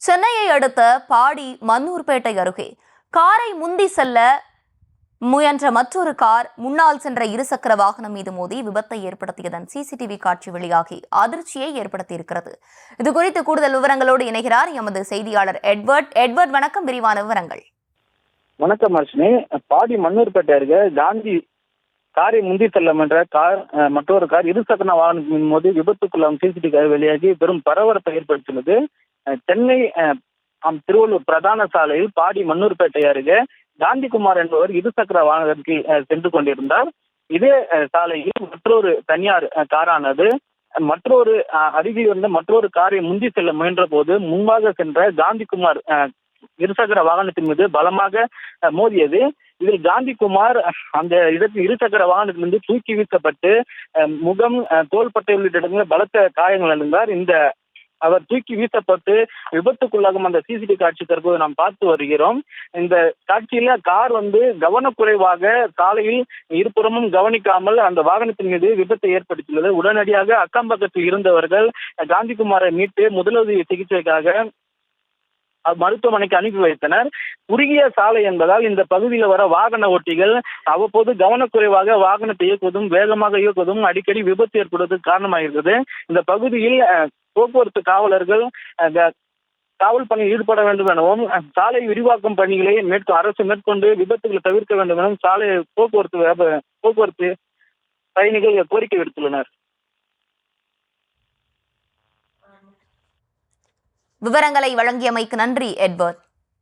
சென்னையை அடுத்த பாடி மன்னூர்பேட்டை அருகே காரை முந்தி செல்ல முயன்ற மற்றொரு கார் முன்னால் சென்ற இருசக்கர வாகனம் மீது மோதி விபத்தை ஏற்படுத்தியதன் சிசிடிவி காட்சி வெளியாகி அதிர்ச்சியை ஏற்படுத்தியிருக்கிறது. இதுகுறித்து கூடுதல் விவரங்களோடு இணைகிறார் எமது செய்தியாளர் எட்வர்ட். வணக்கம், விரிவான விவரங்கள். வணக்கம் அர்ஷினி. பாடி மன்னூர்பேட்டை அருகே காந்தி காரை முந்தி செல்லும் என்ற மற்றொரு கார் இருசக்கர வாகனத்தின் போது விபத்துக்குள்ளாம் சிசிடிவி வெளியாகி பெரும் பரபரப்பை ஏற்படுத்தியுள்ளது. சென்னை திருவள்ளூர் பிரதான சாலையில் பாடி மன்னூர்பேட்டை அருகே காந்திகுமார் என்பவர் இருசக்கர வாகனத்தில் சென்று கொண்டிருந்தார். இதே சாலையில் மற்றொரு தனியார் காரானது மற்றொரு அருகில் இருந்த மற்றொரு காரை முந்தி செல்ல முயன்ற போது முன்பாக சென்ற காந்திகுமார் இருசக்கர வாகனத்தின் மீது பலமாக மோதியது. இதில் காந்திகுமார் அந்த இடத்தில் இருசக்கர வாகனத்திலிருந்து தூக்கி வீசப்பட்டு முகம், தோள்பட்டை உள்ளிட்ட இடங்களில் பலத்த காயங்கள் அடைந்தார். அவர் தூக்கி வீசப்பட்டு விபத்துக்குள்ளாகும் அந்த சிசிடிவி காட்சி தற்போது நாம் பார்த்து வருகிறோம். இந்த காட்சியில கார் கவனக்குறைவாக சாலையில் இருபுறமும் கவனிக்காமல் அந்த வாகனத்தின் மீது விபத்தை ஏற்படுத்தியுள்ளது. உடனடியாக அக்கம் பக்கத்தில் இருந்தவர்கள் காந்திகுமாரை மீட்டு முதலுதவி சிகிச்சைக்காக மருத்துவமனைக்கு அனுப்பி வைத்தனர். குறுகிய சாலை என்பதால் இந்த பகுதியில் வர வாகன ஓட்டிகள் அவ்வப்போது கவனக்குறைவாக வாகனத்தை இயக்குவதும் வேகமாக இயக்குவதும் அடிக்கடி விபத்து ஏற்படுவதற்கு காரணமாகிறது. இந்த பகுதியில் போக்குவரத்து காவலர்கள் காவல் பணியில் ஈடுபட வேண்டும் எனவும் சாலை விரிவாக்கும் பணிகளை அரசு மேற்கொண்டு விபத்துகளை தவிர்க்க வேண்டும் எனவும் சாலை போக்குவரத்து பயணிகள் கோரிக்கை விடுத்துள்ளனர். விவரங்களை வழங்கியமைக்கு நன்றி எட்வர்ட்.